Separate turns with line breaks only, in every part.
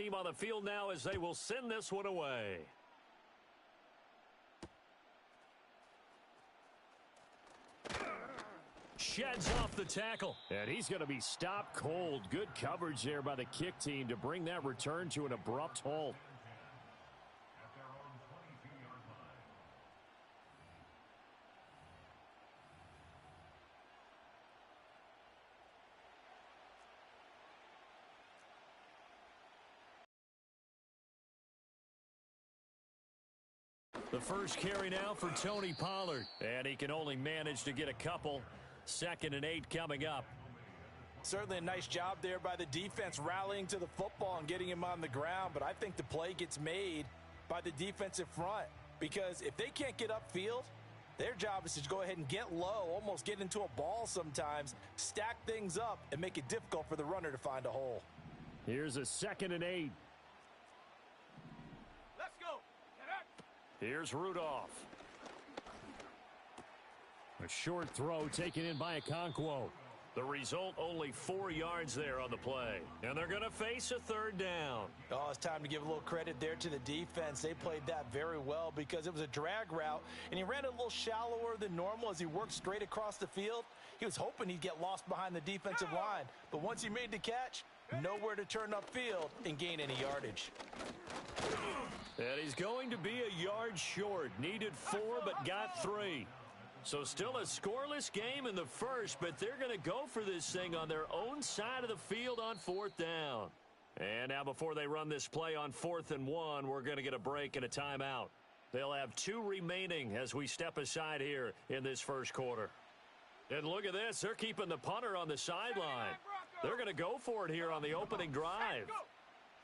team on the field now as they will send this one away. Sheds off the tackle. And he's going to be stopped cold. Good coverage there by the kick team to bring that return to an abrupt halt. The first carry now for Tony Pollard. And he can only manage to get a couple. 2nd and 8 coming up.
Certainly a nice job there by the defense rallying to the football and getting him on the ground. But I think the play gets made by the defensive front. Because if they can't get upfield, their job is to go ahead and get low, almost get into a ball sometimes, stack things up, and make it difficult for the runner to find a hole.
Here's a 2nd and 8. Here's Rudolph. A short throw taken in by Okonkwo. The result, only 4 yards there on the play. And they're going to face a 3rd down.
Oh, it's time to give a little credit there to the defense. They played that very well because it was a drag route, and he ran a little shallower than normal as he worked straight across the field. He was hoping he'd get lost behind the defensive line. But once he made the catch, nowhere to turn upfield and gain any yardage.
And he's going to be a yard short. Needed 4, but got 3. So still a scoreless game in the first, but they're going to go for this thing on their own side of the field on 4th down. And now before they run this play on 4th and 1, we're going to get a break and a timeout. They'll have 2 remaining as we step aside here in this first quarter. And look at this. They're keeping the punter on the sideline. They're going to go for it here on the opening drive.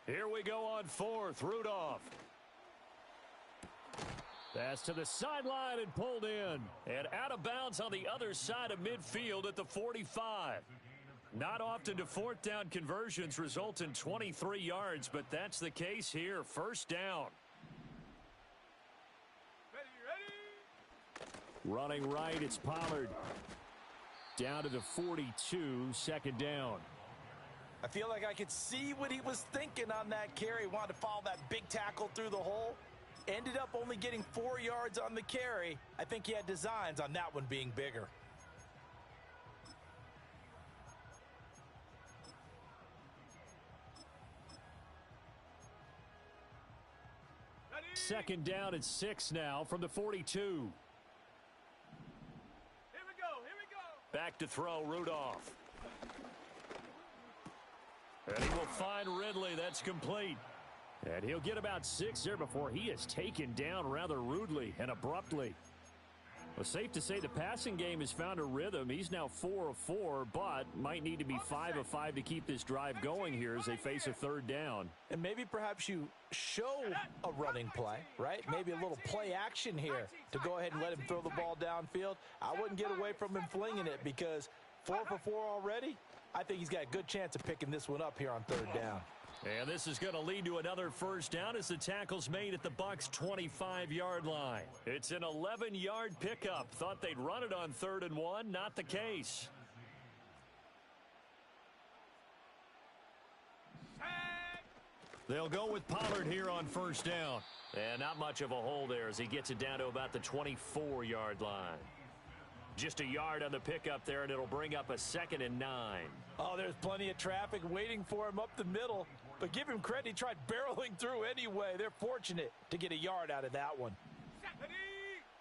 Here we go on 4th. Rudolph. Pass to the sideline and pulled in. And out of bounds on the other side of midfield at the 45. Not often do 4th down conversions result in 23 yards, but that's the case here. 1st down. Running right, it's Pollard. Down to the 42, 2nd down.
I feel like I could see what he was thinking on that carry. He wanted to follow that big tackle through the hole. Ended up only getting 4 yards on the carry. I think he had designs on that one being bigger.
Second down and 6 now from the 42.
Here we go.
Back to throw, Rudolph. And he will find Ridley. That's complete. And he'll get about 6 there before he is taken down rather rudely and abruptly. Well, safe to say the passing game has found a rhythm. He's now 4 of 4, but might need to be 5 of 5 to keep this drive going here as they face a 3rd down.
And maybe perhaps you show a running play, right? Maybe a little play action here to go ahead and let him throw the ball downfield. I wouldn't get away from him flinging it because 4 for 4 already. I think he's got a good chance of picking this one up here on 3rd down.
And this is going to lead to another 1st down as the tackle's made at the Bucs' 25-yard line. It's an 11-yard pickup. Thought they'd run it on 3rd and 1. Not the case. They'll go with Pollard here on 1st down. And not much of a hole there as he gets it down to about the 24-yard line. Just a yard on the pickup there, and it'll bring up a 2nd and 9.
Oh, there's plenty of traffic waiting for him up the middle. But give him credit, he tried barreling through anyway. They're fortunate to get a yard out of that one.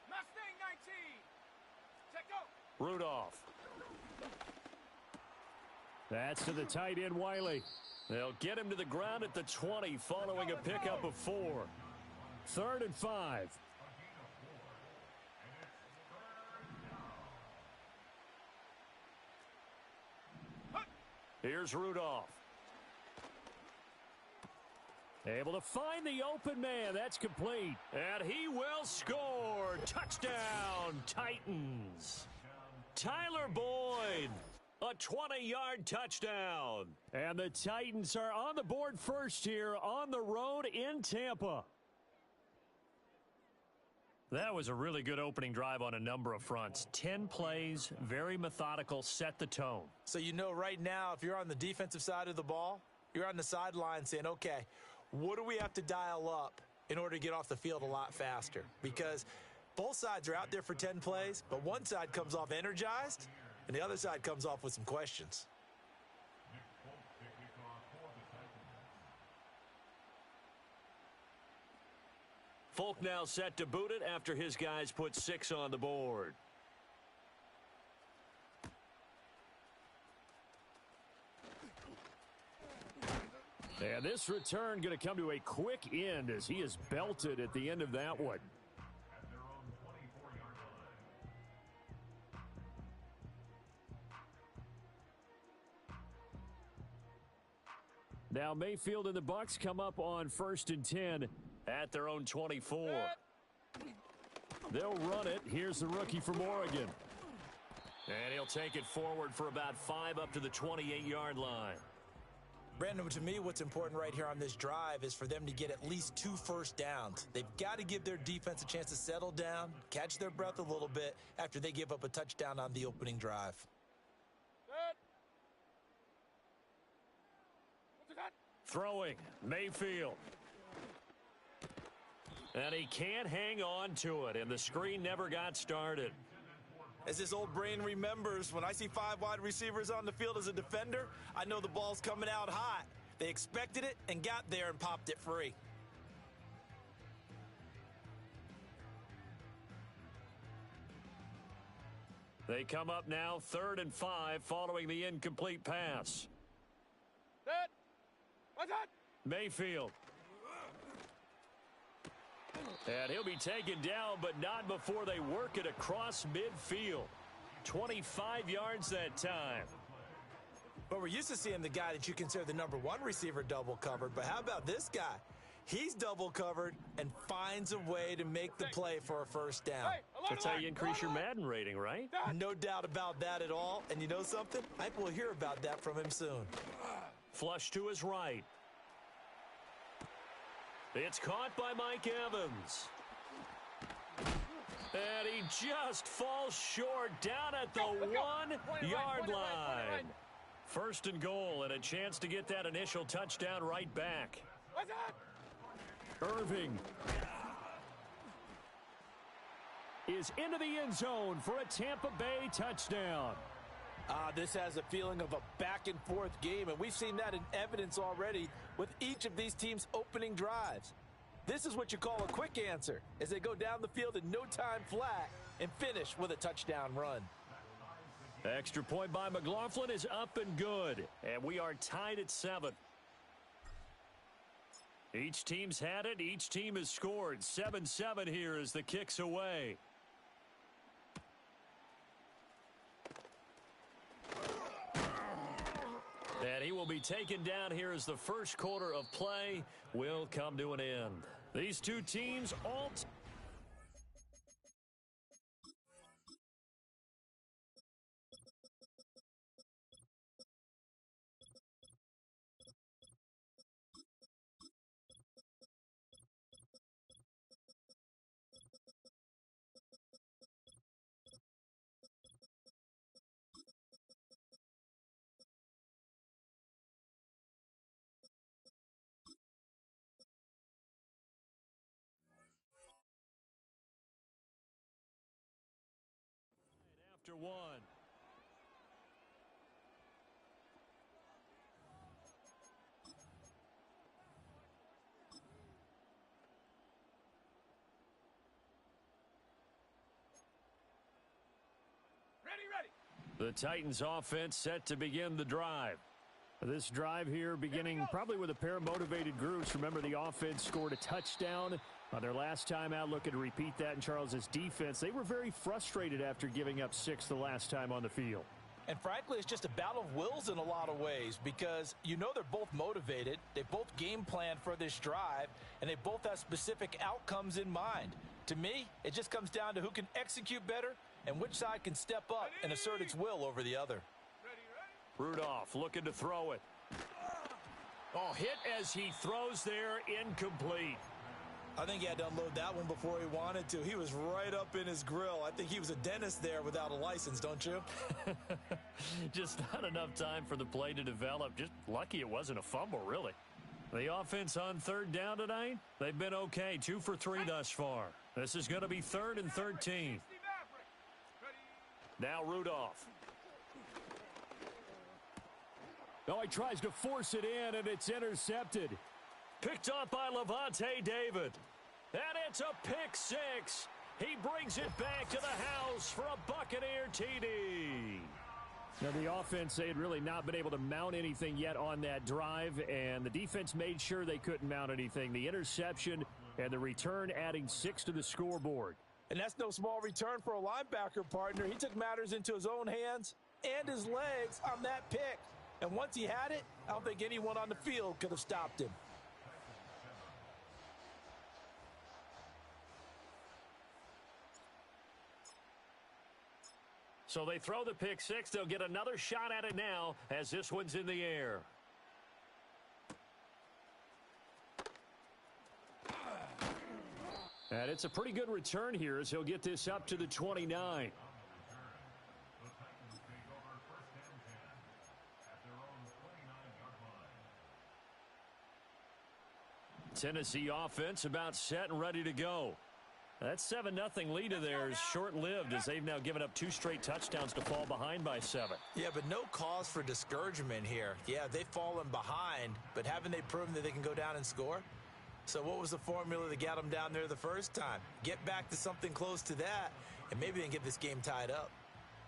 Mustang 19. Check go.
Rudolph. That's to the tight end, Wiley. They'll get him to the ground at the 20 following a pickup of 4. 3rd and 5. Here's Rudolph. Able to find the open man. That's complete. And he will score. Touchdown, Titans. Tyler Boyd. A 20-yard touchdown. And the Titans are on the board first here on the road in Tampa. That was a really good opening drive on a number of fronts. 10 plays, very methodical, set the tone.
So you know right now, if you're on the defensive side of the ball, you're on the sideline saying, okay, what do we have to dial up in order to get off the field a lot faster? Because both sides are out there for 10 plays, but one side comes off energized, and the other side comes off with some questions.
Folk now set to boot it after his guys put 6 on the board. And this return going to come to a quick end as he is belted at the end of that one. Now Mayfield and the Bucs come up on 1st and 10 at their own 24. They'll run it. Here's the rookie from Oregon. And he'll take it forward for about 5 up to the 28-yard line.
Brandon, to me, what's important right here on this drive is for them to get at least 2 first downs. They've got to give their defense a chance to settle down, catch their breath a little bit after they give up a touchdown on the opening drive.
Throwing, Mayfield. And he can't hang on to it, and the screen never got started.
As this old brain remembers, when I see 5 wide receivers on the field as a defender, I know the ball's coming out hot. They expected it and got there and popped it free.
They come up now 3rd and 5 following the incomplete pass. Mayfield. And he'll be taken down, but not before they work it across midfield. 25 yards that time.
But we're used to seeing the guy that you consider the number 1 receiver double covered. But how about this guy? He's double covered and finds a way to make the play for a first down.
That's how you increase your Madden rating, right?
No doubt about that at all. And you know something? I think we'll hear about that from him soon.
Flush to his right. It's caught by Mike Evans. And he just falls short down at the 1-yard line. 1st and goal and a chance to get that initial touchdown right back. Irving is into the end zone for a Tampa Bay touchdown.
This has a feeling of a back-and-forth game, and we've seen that in evidence already with each of these teams' opening drives. This is what you call a quick answer, as they go down the field in no time flat and finish with a touchdown run.
Extra point by McLaughlin is up and good, and we are tied at 7. Each team's had it. Each team has scored. 7-7 here as the kick's away. And he will be taken down here as the first quarter of play will come to an end. These two teams all... after one. The Titans offense set to begin the drive. This drive here beginning probably with a pair of motivated groups. Remember, the offense scored a touchdown on their last time out. Looking to repeat that in Charles's defense. They were very frustrated after giving up 6 the last time on the field.
And frankly, it's just a battle of wills in a lot of ways because you know they're both motivated. They both game planned for this drive, and they both have specific outcomes in mind. To me, it just comes down to who can execute better and which side can step up and assert its will over the other.
Rudolph looking to throw it. Oh, hit as he throws there, incomplete.
I think he had to unload that one before he wanted to. He was right up in his grill. I think he was a dentist there without a license, don't you?
Just not enough time for the play to develop. Just lucky it wasn't a fumble, really. The offense on third down tonight, they've been okay. 2 for 3 thus far. This is going to be 3rd and 13. Now Rudolph. Oh, he tries to force it in, and it's intercepted. Picked up by Levante David. And it's a pick 6. He brings it back to the house for a Buccaneer TD. Now, the offense, they had really not been able to mount anything yet on that drive, and the defense made sure they couldn't mount anything. The interception and the return adding 6 to the scoreboard.
And that's no small return for a linebacker, partner. He took matters into his own hands and his legs on that pick. And once he had it, I don't think anyone on the field could have stopped him.
So they throw the pick 6. They'll get another shot at it now as this one's in the air. And it's a pretty good return here as he'll get this up to the 29. Tennessee offense about set and ready to go. That 7-0 lead of theirs short-lived as they've now given up 2 straight touchdowns to fall behind by 7.
Yeah, but no cause for discouragement here. Yeah, they've fallen behind, but haven't they proven that they can go down and score? So what was the formula that got them down there the first time? Get back to something close to that, and maybe they can get this game tied up.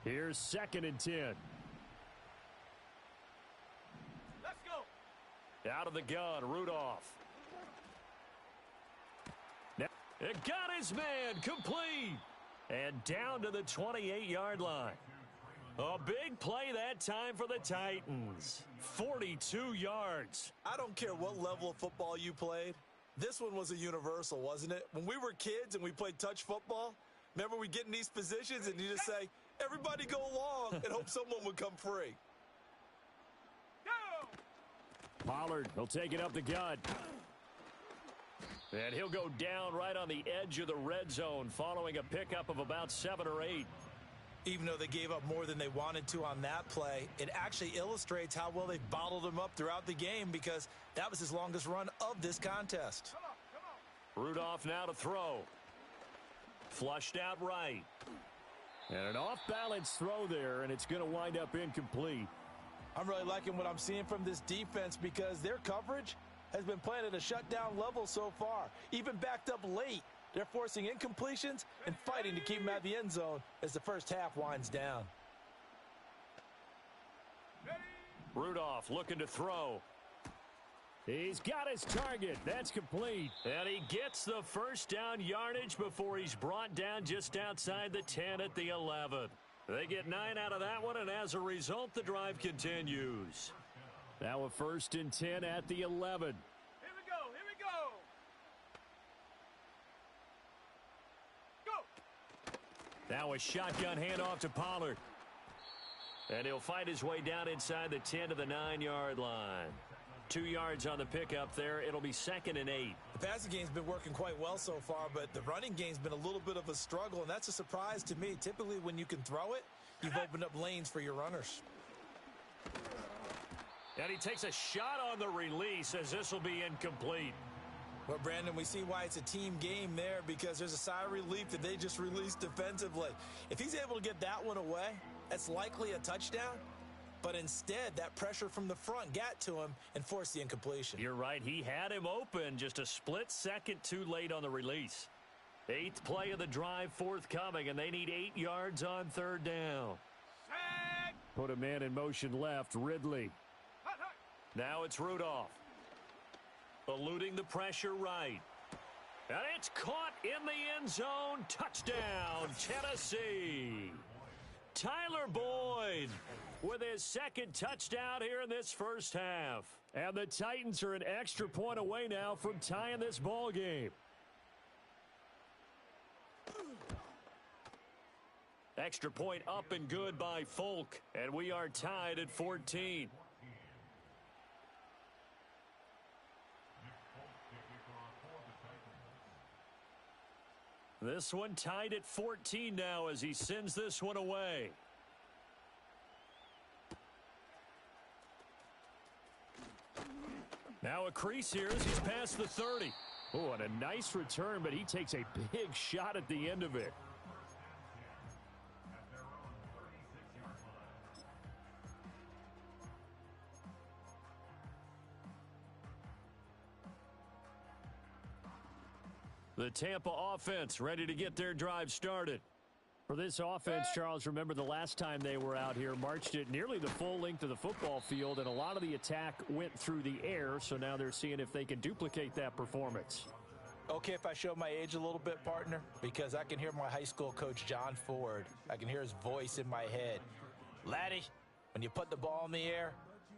Here's 2nd and 10.
Let's go.
Out of the gun, Rudolph. It got his man complete and down to the 28-yard line. A big play that time for the Titans. 42 yards.
I don't care what level of football you played. This one was a universal, wasn't it? When we were kids and we played touch football, remember we get in these positions and you just say, everybody go along and hope someone would come free.
Go.
Pollard, he'll take it up the gut. And he'll go down right on the edge of the red zone following a pickup of about 7 or 8.
Even though they gave up more than they wanted to on that play, it actually illustrates how well they've bottled him up throughout the game because that was his longest run of this contest.
Come on.
Rudolph now to throw. Flushed out right. And an off-balance throw there, and it's going to wind up incomplete.
I'm really liking what I'm seeing from this defense because their coverage has been playing at a shutdown level so far. Even backed up late, they're forcing incompletions and fighting to keep them out of the end zone as the first half winds down.
Rudolph looking to throw. He's got his target. That's complete. And he gets the first down yardage before he's brought down just outside the 10 at the 11. They get 9 out of that one, and as a result, the drive continues. Now a 1st and 10 at the 11.
Here we go. Here we go. Go.
Now a shotgun handoff to Pollard. And he'll find his way down inside the 10 to the 9-yard line. 2 yards on the pickup there. It'll be 2nd and 8.
The passing game's been working quite well so far, but the running game's been a little bit of a struggle, and that's a surprise to me. Typically, when you can throw it, you've opened up lanes for your runners.
And he takes a shot on the release as this will be incomplete.
Well, Brandon, we see why it's a team game there because there's a sigh of relief that they just released defensively. If he's able to get that one away, that's likely a touchdown. But instead, that pressure from the front got to him and forced the incompletion.
You're right. He had him open just a split second too late on the release. 8th play of the drive forthcoming, and they need 8 yards on 3rd down.
Set.
Put a man in motion left, Ridley.
Hot, hot.
Now it's Rudolph. Eluding the pressure right. And it's caught in the end zone. Touchdown, Tennessee. Tyler Boyd with his 2nd touchdown here in this first half. And the Titans are an extra point away now from tying this ball game. Extra point up and good by Folk. And we are tied at 14. This one tied at 14 now as he sends this one away. Now a crease here as he's past the 30. Oh, and a nice return, but he takes a big shot at the end of it. The Tampa offense ready to get their drive started. For this offense, Charles, remember the last time they were out here, marched it nearly the full length of the football field, and a lot of the attack went through the air, so now they're seeing if they can duplicate that performance.
Okay, if I show my age a little bit, partner, because I can hear my high school coach, John Ford. I can hear his voice in my head. Laddie, when you put the ball in the air,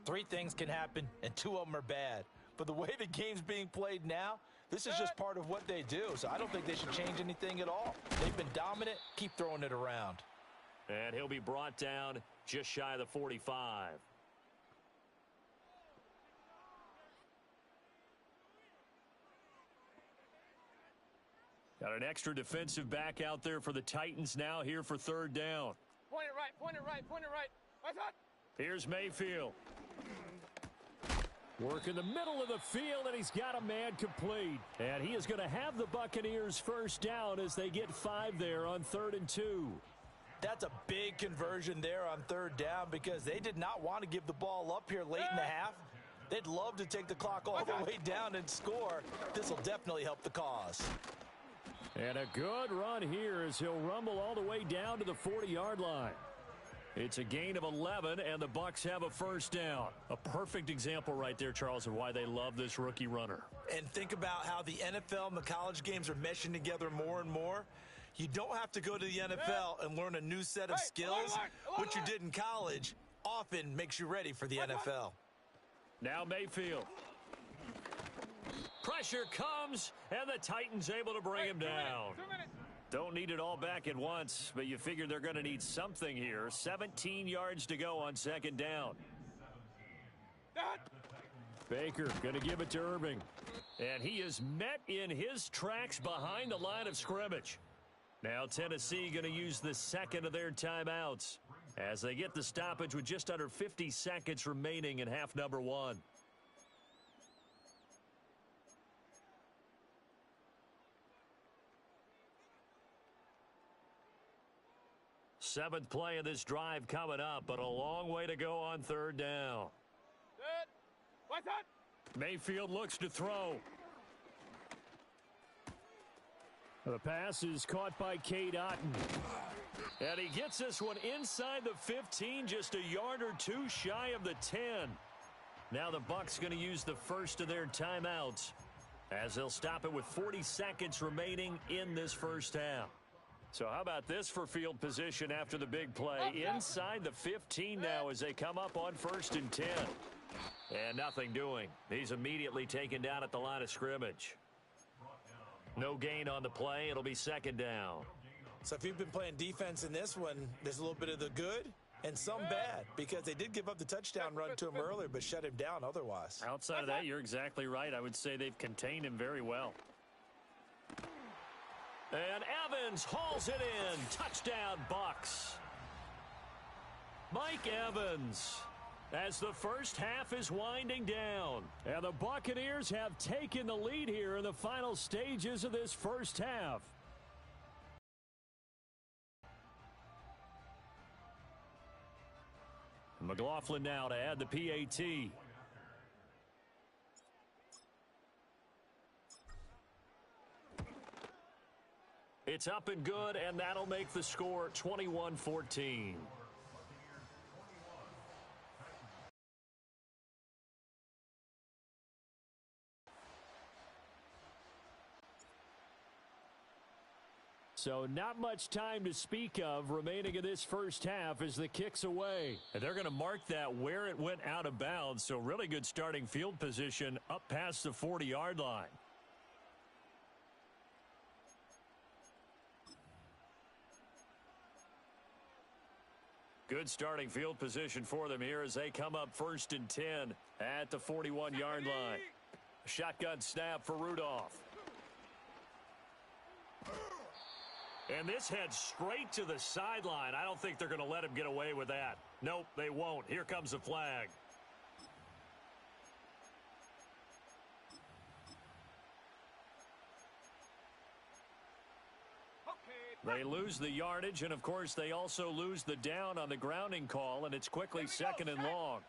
3 things can happen, and 2 of them are bad. But the way the game's being played now, this is just part of what they do, so I don't think they should change anything at all. They've been dominant. Keep throwing it around.
And he'll be brought down just shy of the 45. Got an extra defensive back out there for the Titans now here for 3rd down.
Point it right, point it right, point it right. Right on.
Here's Mayfield. Work in the middle of the field, and he's got a man complete. And he is going to have the Buccaneers 1st down as they get 5 there on 3rd and 2.
That's a big conversion there on 3rd down because they did not want to give the ball up here late in the half. They'd love to take the clock all the way down and score. This will definitely help the cause.
And a good run here as he'll rumble all the way down to the 40-yard line. It's a gain of 11, and the Bucs have a 1st down. A perfect example right there, Charles, of why they love this rookie runner.
And think about how the NFL and the college games are meshing together more and more. You don't have to go to the NFL and learn a new set of skills. What you did in college often makes you ready for the NFL.
Now Mayfield. Pressure comes, and the Titans able to bring him down.
2 minutes.
Don't need it all back at once, but you figure they're going to need something here. 17 yards to go on 2nd down. Baker going to give it to Irving. And he is met in his tracks behind the line of scrimmage. Now Tennessee going to use the 2nd of their timeouts as they get the stoppage with just under 50 seconds remaining in half number 1. Seventh play of this drive coming up, but a long way to go on 3rd down.
Good. What's on?
Mayfield looks to throw. The pass is caught by Cade Otton. And he gets this one inside the 15, just a yard or 2 shy of the 10. Now the Bucs going to use the 1st of their timeouts as they'll stop it with 40 seconds remaining in this 1st half. So how about this for field position after the big play? Inside the 15 now as they come up on 1st and 10. And nothing doing. He's immediately taken down at the line of scrimmage. No gain on the play. It'll be 2nd down.
So if you've been playing defense in this one, there's a little bit of the good and some bad because they did give up the touchdown run to him earlier but shut him down otherwise.
Outside of that, you're exactly right. I would say they've contained him very well. And Evans hauls it in. Touchdown, Bucs. Mike Evans as the 1st half is winding down. And the Buccaneers have taken the lead here in the final stages of this 1st half. McLaughlin now to add the PAT. It's up and good, and that'll make the score 21-14. So not much time to speak of remaining in this 1st half as the kick's away. And they're going to mark that where it went out of bounds, so really good starting field position up past the 40-yard line. Good starting field position for them here as they come up 1st and 10 at the 41-yard line. Shotgun snap for Rudolph. And this heads straight to the sideline. I don't think they're going to let him get away with that. Nope, they won't. Here comes the flag. They lose the yardage, and, of course, they also lose the down on the grounding call, and it's quickly second and long.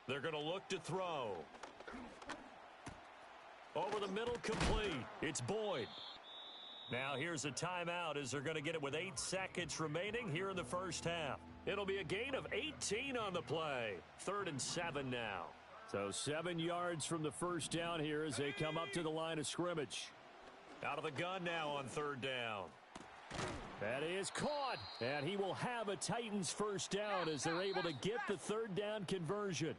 They're going to look to throw. Over the middle, complete. It's Boyd. Now here's a timeout as they're going to get it with 8 seconds remaining here in the first half. It'll be a gain of 18 on the play. 3rd and 7 now. So 7 yards from the first down here as they come up to the line of scrimmage. Out of the gun now on 3rd down. That is caught. And he will have a Titans first down as they're able to get the 3rd down conversion.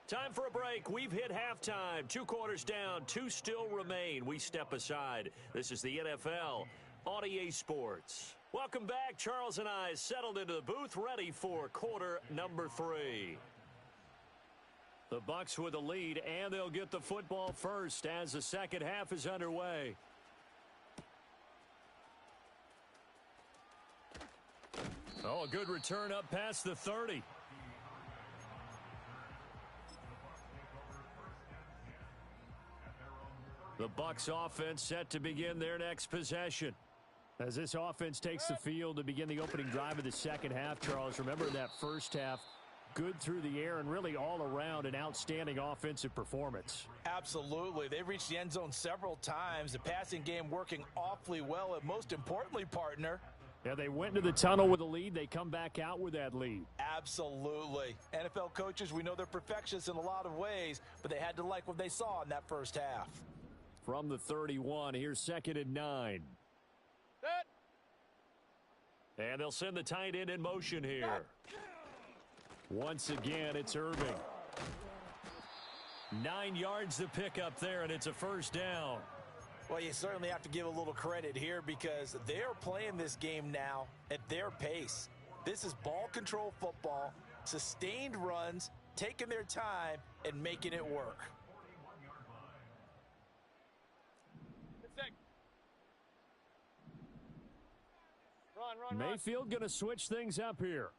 Time for a break. We've hit halftime. 2 quarters down. 2 still remain. We step aside. This is the NFL on EA Sports. Welcome back. Charles and I settled into the booth, ready for quarter number 3. The Bucs with the lead, and they'll get the football first as the second half is underway. Oh, a good return up past the 30. The Bucs offense set to begin their next possession. As this offense takes the field to begin the opening drive of the second half, Charles, remember that first half, good through the air and really all around an outstanding offensive performance.
Absolutely. They've reached the end zone several times. The passing game working awfully well, and most importantly, partner,
yeah, they went into the tunnel with a lead. They come back out with that lead.
Absolutely. NFL coaches, we know they're perfectionists in a lot of ways, but they had to like what they saw in that first half.
From the 31, here's 2nd and 9. And they'll send the tight end in motion here. Once again, it's Irving. 9 yards to pick up there, and it's a first down.
Well, you certainly have to give a little credit here because they're playing this game now at their pace. This is ball control football, sustained runs, taking their time, and making it work.
Run.
Mayfield going to switch things up here.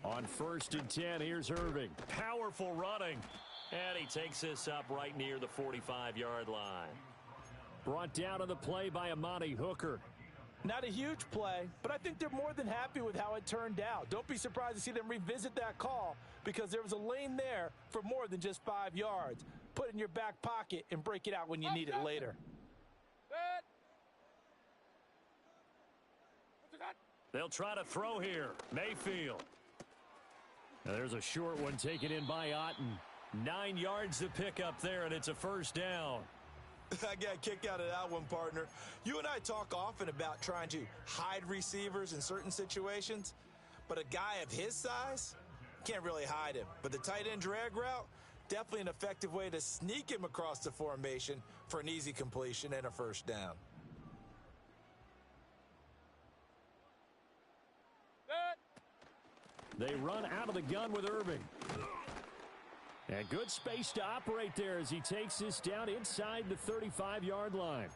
On 1st and 10, here's Irving. Powerful running. And he takes this up right near the 45-yard line. Brought down on the play by Amani Hooker.
Not a huge play, but I think they're more than happy with how it turned out. Don't be surprised to see them revisit that call because there was a lane there for more than just 5 yards. Put it in your back pocket and break it out when you need it later.
They'll try to throw here. Mayfield. Now there's a short one taken in by Otten. 9 yards to pick up there, and it's a first down.
I got a kick out of that one, partner. You and I talk often about trying to hide receivers in certain situations, but a guy of his size can't really hide him. But the tight end drag route, definitely an effective way to sneak him across the formation for an easy completion and a first down.
They run out of the gun with Irving. And good space to operate there as he takes this down inside the 35-yard line.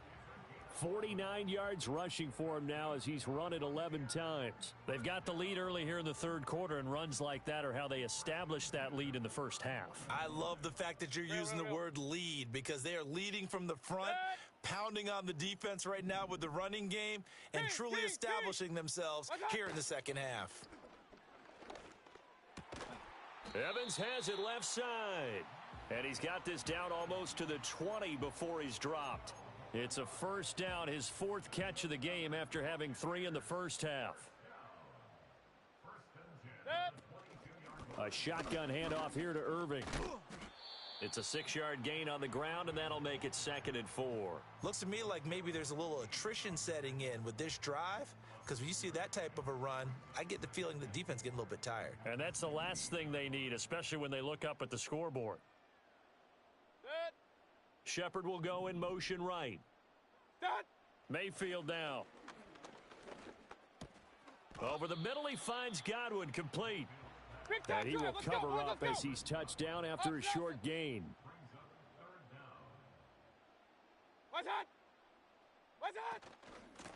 49 yards rushing for him now as he's run it 11 times. They've got the lead early here in the third quarter, and runs like that are how they established that lead in the first half.
I love the fact that you're using the word lead because they are leading from the front, pounding on the defense right now with the running game, and truly establishing themselves here in the second half.
Evans has it left side. And he's got this down almost to the 20 before he's dropped. It's a first down, his 4th catch of the game after having 3 in the first half. A shotgun handoff here to Irving. It's a 6-yard gain on the ground, and that'll make it 2nd and 4.
Looks to me like maybe there's a little attrition setting in with this drive, because when you see that type of a run, I get the feeling the defense getting a little bit tired.
And that's the last thing they need, especially when they look up at the scoreboard. Shepard will go in motion right. Mayfield now. Over the middle, he finds Godwin complete. And he will cover up as he's touched down after a short gain.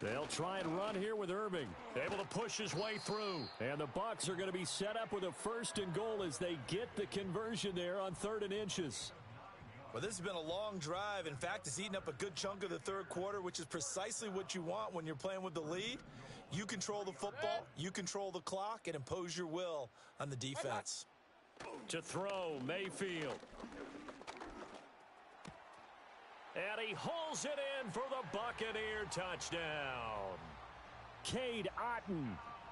They'll try and run here with Irving. Able to push his way through. And the Bucs are going to be set up with a 1st and goal as they get the conversion there on 3rd and inches.
Well, this has been a long drive. In fact, it's eaten up a good chunk of the 3rd quarter, which is precisely what you want when you're playing with the lead. You control the football, you control the clock, and impose your will on the defense.
To throw, Mayfield. And he hauls it in for the Buccaneer touchdown. Cade Otton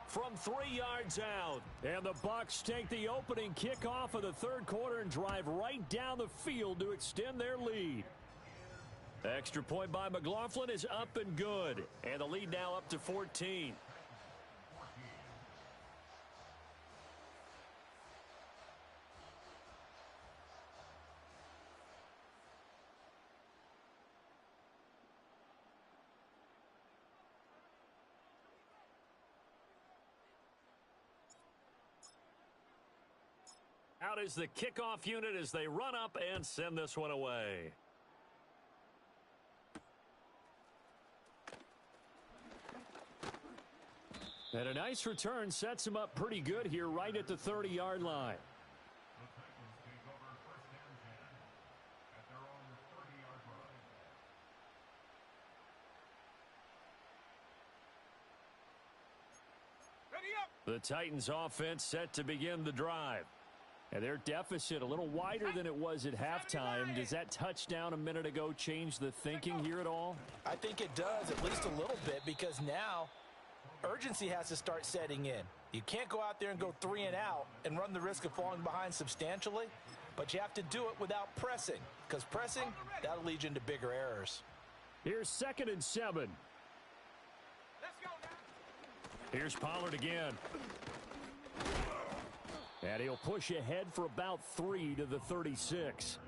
from 3 yards out. And the Bucs take the opening kickoff of the 3rd quarter and drive right down the field to extend their lead. Extra point by McLaughlin is up and good. And the lead now up to 14. Out is the kickoff unit as they run up and send this one away. And a nice return sets him up pretty good here right at the 30-yard line. The Titans offense set to begin the drive. And their deficit a little wider than it was at halftime. Does that touchdown a minute ago change the thinking here at all?
I think it does, at least a little bit, because now urgency has to start setting in. You can't go out there and go 3 and out and run the risk of falling behind substantially, but you have to do it without pressing, because pressing, that'll lead you into bigger errors.
Here's 2nd and 7.
Let's go now.
Here's Pollard again. And he'll push ahead for about 3 to the 36.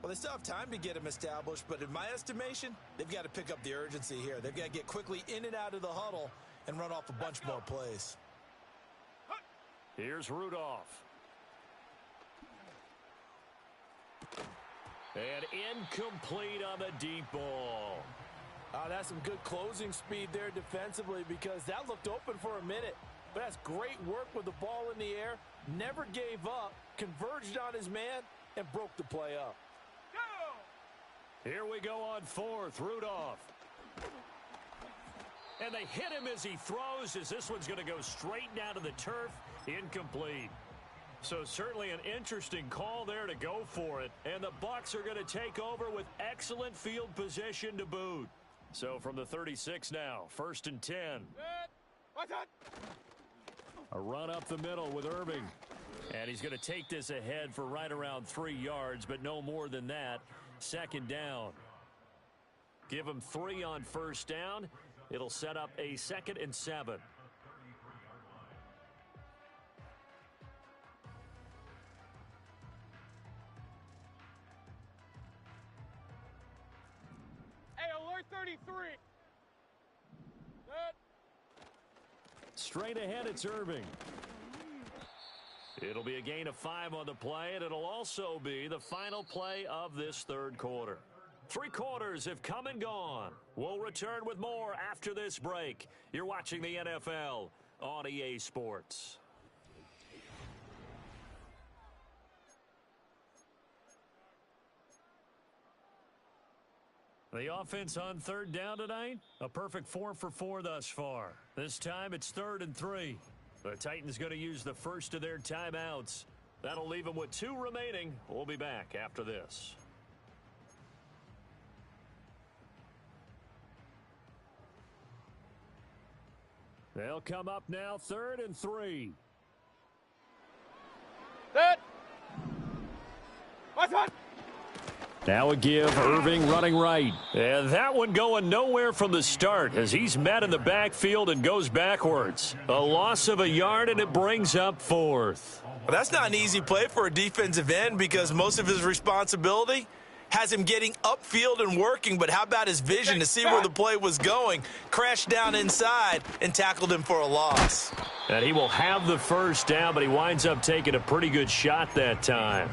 Well, they still have time to get him established, but in my estimation, they've got to pick up the urgency here. They've got to get quickly in and out of the huddle and run off a bunch more plays.
Here's Rudolph. And incomplete on the deep ball.
That's some good closing speed there defensively, because that looked open for a minute. But that's great work with the ball in the air. Never gave up, converged on his man, and broke the play up.
Here we go on 4th. Rudolph. And they hit him as he throws, as this one's going to go straight down to the turf. Incomplete. So certainly an interesting call there to go for it. And the Bucs are going to take over with excellent field position to boot. So from the 36 now, 1st and 10. A run up the middle with Irving. And he's going to take this ahead for right around 3 yards, but no more than that. 2nd down. Give him 3 on 1st down. It'll set up a 2nd and 7.
Hey, alert 33.
Straight ahead, it's Irving. It'll be a gain of 5 on the play, and it'll also be the final play of this 3rd quarter. 3 quarters have come and gone. We'll return with more after this break. You're watching the NFL on EA Sports. The offense on 3rd down tonight, a perfect 4 for 4 thus far. This time it's 3rd and 3. The Titans going to use the first of their timeouts. That'll leave them with 2 remaining. We'll be back after this. They'll come up now, 3rd and 3.
Set. What's on?
Now a give, Irving running right. And that one going nowhere from the start as he's met in the backfield and goes backwards. A loss of a yard, and it brings up 4th.
Well, that's not an easy play for a defensive end, because most of his responsibility has him getting upfield and working, but how about his vision to see where the play was going? Crashed down inside and tackled him for a loss.
And he will have the 1st down, but he winds up taking a pretty good shot that time.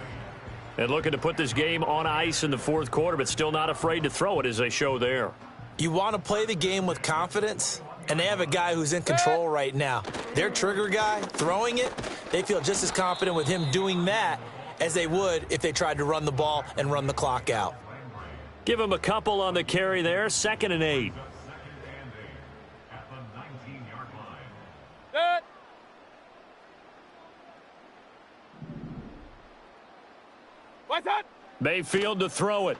And looking to put this game on ice in the 4th quarter, but still not afraid to throw it as they show there.
You want to play the game with confidence, and they have a guy who's in control right now. Their trigger guy, throwing it, they feel just as confident with him doing that as they would if they tried to run the ball and run the clock out.
Give him a couple on the carry there, 2nd and 8.
Set. What's that?
Mayfield to throw it.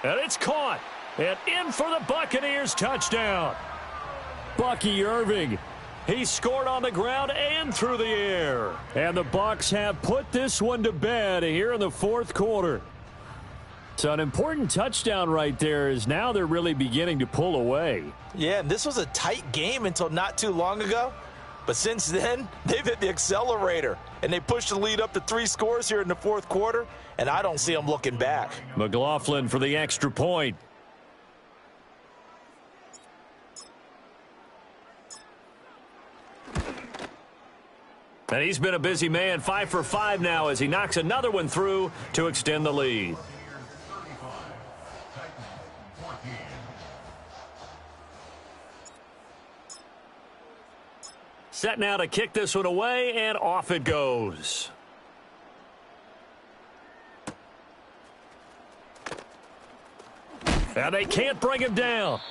And it's caught. And in for the Buccaneers touchdown. Bucky Irving. He scored on the ground and through the air. And the Bucs have put this one to bed here in the 4th quarter. So an important touchdown right there is now they're really beginning to pull away.
Yeah, and this was a tight game until not too long ago. But since then, they've hit the accelerator. And they pushed the lead up to 3 scores here in the 4th quarter. And I don't see them looking back.
McLaughlin for the extra point. And he's been a busy man, 5 for 5 now as he knocks another one through to extend the lead. Set now to kick this one away, and off it goes. And they can't bring him down.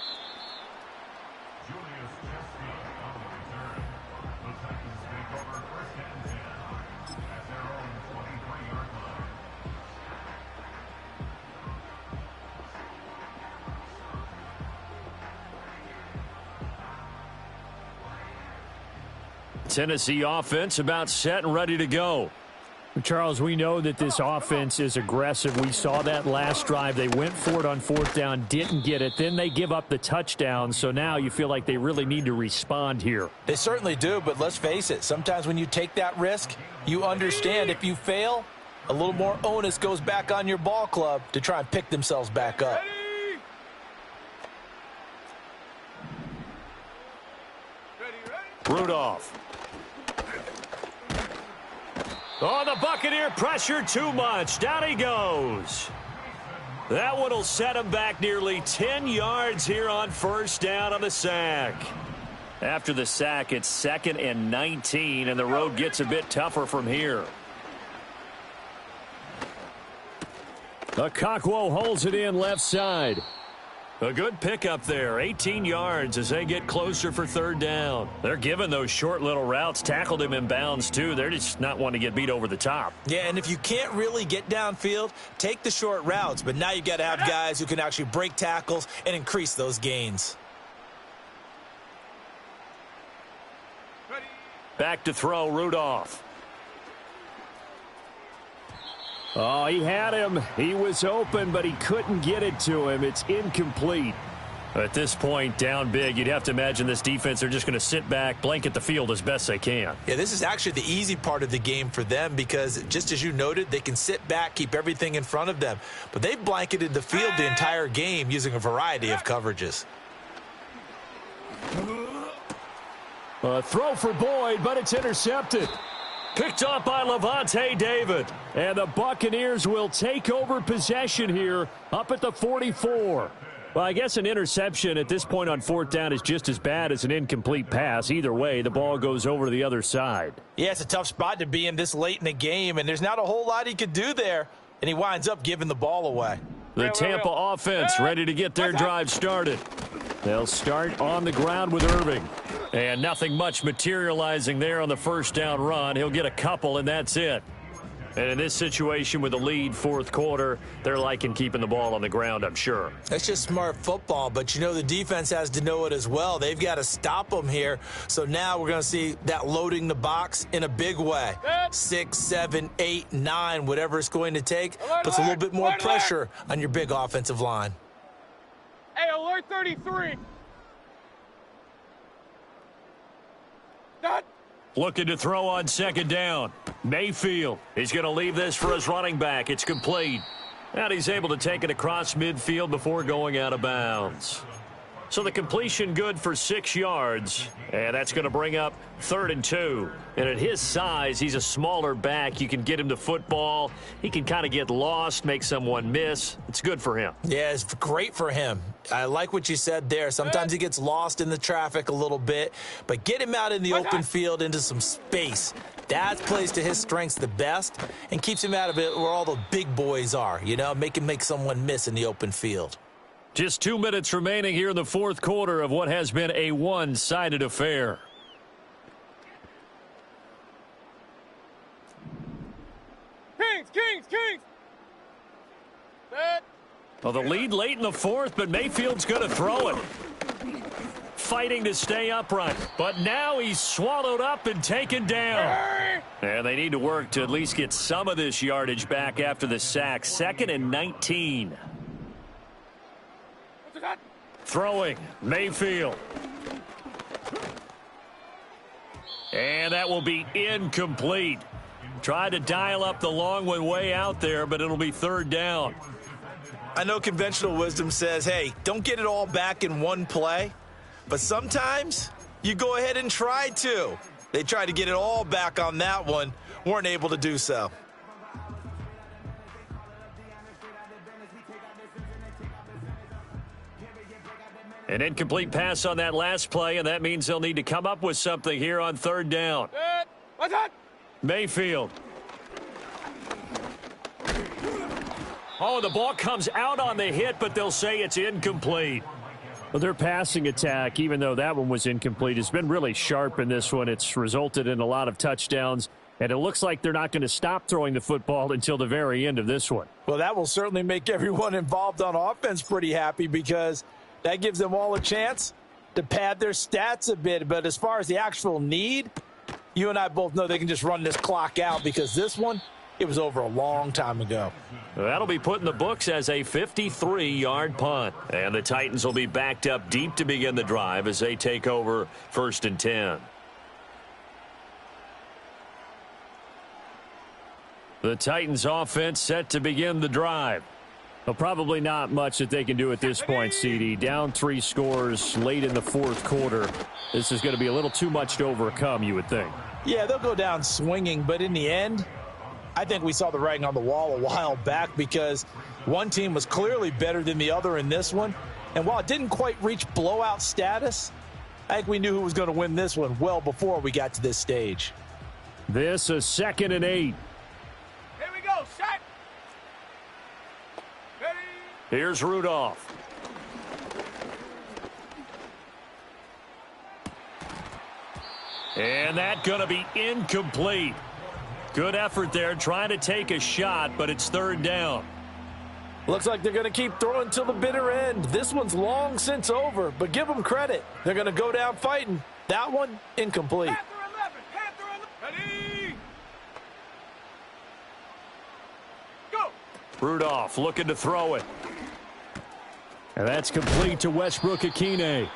Tennessee offense about set and ready to go.
Charles, we know that this offense is aggressive. We saw that last drive. They went for it on 4th down, didn't get it. Then they give up the touchdown. So now you feel like they really need to respond here.
They certainly do, but let's face it. Sometimes when you take that risk, you understand if you fail, a little more onus goes back on your ball club to try and pick themselves back up.
Rudolph. Oh, the Buccaneer pressure too much. Down he goes. That one will set him back nearly 10 yards here on 1st down on the sack. After the sack, it's 2nd and 19, and the road gets a bit tougher from here.
Okakwo holds it in left side.
A good pickup there, 18 yards as they get closer for 3rd down. They're giving those short little routes, tackled him in bounds too. They're just not wanting to get beat over the top.
Yeah, and if you can't really get downfield, take the short routes. But now you've got to have guys who can actually break tackles and increase those gains.
Back to throw, Rudolph.
Oh, he had him. He was open, but he couldn't get it to him. It's incomplete.
At this point, down big, you'd have to imagine this defense, they're just going to sit back, blanket the field as best they can.
Yeah, this is actually the easy part of the game for them because, just as you noted, they can sit back, keep everything in front of them. But they've blanketed the field the entire game using a variety of coverages.
A throw for Boyd, but it's intercepted.
Picked up by Levante David.
And the Buccaneers will take over possession here up at the 44.
Well, I guess an interception at this point on 4th down is just as bad as an incomplete pass. Either way, the ball goes over to the other side.
Yeah, it's a tough spot to be in this late in the game, and there's not a whole lot he could do there, and he winds up giving the ball away.
The Tampa offense ready to get their drive started. They'll start on the ground with Irving. And nothing much materializing there on the 1st down run. He'll get a couple, and that's it. And in this situation with the lead 4th quarter, they're liking keeping the ball on the ground, I'm sure.
That's just smart football, but you know the defense has to know it as well. They've got to stop them here. So now we're going to see that loading the box in a big way. 6, 7, 8, 9, whatever it's going to take, puts a little bit more pressure on your big offensive line.
Hey, alert 33. Done.
Looking to throw on 2nd down. Mayfield. He's going to leave this for his running back. It's complete. And he's able to take it across midfield before going out of bounds. So the completion good for 6 yards, and that's going to bring up 3rd and 2. And at his size, he's a smaller back. You can get him the football. He can kind of get lost, make someone miss. It's good for him.
Yeah, it's great for him. I like what you said there. Sometimes he gets lost in the traffic a little bit, but get him out in the open field into some space. That plays to his strengths the best and keeps him out of it where all the big boys are, you know, make him make someone miss in the open field.
Just 2 minutes remaining here in the 4th quarter of what has been a one-sided affair.
Kings! Set.
Well, the lead late in the 4th, but Mayfield's going to throw it. Fighting to stay upright, but now he's swallowed up and taken down. And they need to work to at least get some of this yardage back after the sack. 2nd and 19. Throwing, Mayfield. And that will be incomplete. Tried to dial up the long one way out there, but it'll be 3rd down.
I know conventional wisdom says, hey, don't get it all back in one play, but sometimes you go ahead and try to. They tried to get it all back on that one, weren't able to do so.
An incomplete pass on that last play, and that means they'll need to come up with something here on 3rd down.
What's that?
Mayfield. Oh, the ball comes out on the hit, but they'll say it's incomplete.
Well, their passing attack, even though that one was incomplete, has been really sharp in this one. It's resulted in a lot of touchdowns, and it looks like they're not going to stop throwing the football until the very end of this one.
Well, that will certainly make everyone involved on offense pretty happy because that gives them all a chance to pad their stats a bit. But as far as the actual need, you and I both know they can just run this clock out because this one, it was over a long time ago.
That'll be put in the books as a 53-yard punt. And the Titans will be backed up deep to begin the drive as they take over 1st and 10. The Titans offense set to begin the drive.
Well, probably not much that they can do at this point, CD. Down 3 scores late in the 4th quarter. This is going to be a little too much to overcome, you would think.
Yeah, they'll go down swinging, but in the end, I think we saw the writing on the wall a while back because one team was clearly better than the other in this one. And while it didn't quite reach blowout status, I think we knew who was going to win this one well before we got to this stage.
This is 2nd and 8.
Here we go. Set. Ready.
Here's Rudolph. And that's going to be incomplete. Good effort there, trying to take a shot, but it's 3rd down.
Looks like they're going to keep throwing till the bitter end. This one's long since over, but give them credit. They're going to go down fighting. That one, incomplete.
Panther 11. Ready. Go.
Rudolph looking to throw it.
And that's complete to Westbrook-Akine.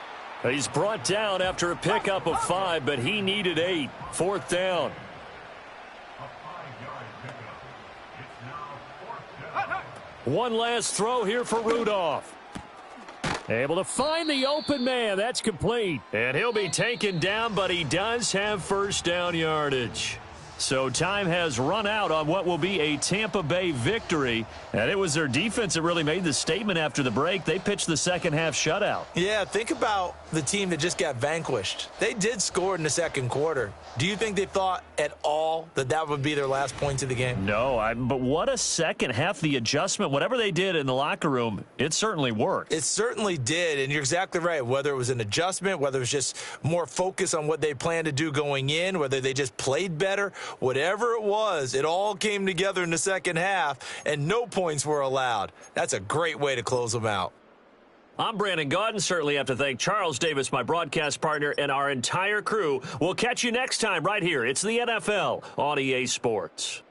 He's brought down after a pickup of 5, but he needed 8. 4th down. One last throw here for Rudolph.
Able to find the open man. That's complete.
And he'll be taken down, but he does have 1st down yardage. So time has run out on what will be a Tampa Bay victory. And it was their defense that really made the statement after the break. They pitched the second-half shutout.
Yeah, think about the team that just got vanquished. They did score in the 2nd quarter. Do you think they thought at all that that would be their last points of the game?
No, but what a second half. The adjustment, whatever they did in the locker room, it certainly worked.
It certainly did, and you're exactly right. Whether it was an adjustment, whether it was just more focus on what they planned to do going in, whether they just played better, whatever it was, it all came together in the second half, and no points were allowed. That's a great way to close them out.
I'm Brandon Gaudin. Certainly have to thank Charles Davis, my broadcast partner, and our entire crew. We'll catch you next time right here. It's the NFL on EA Sports.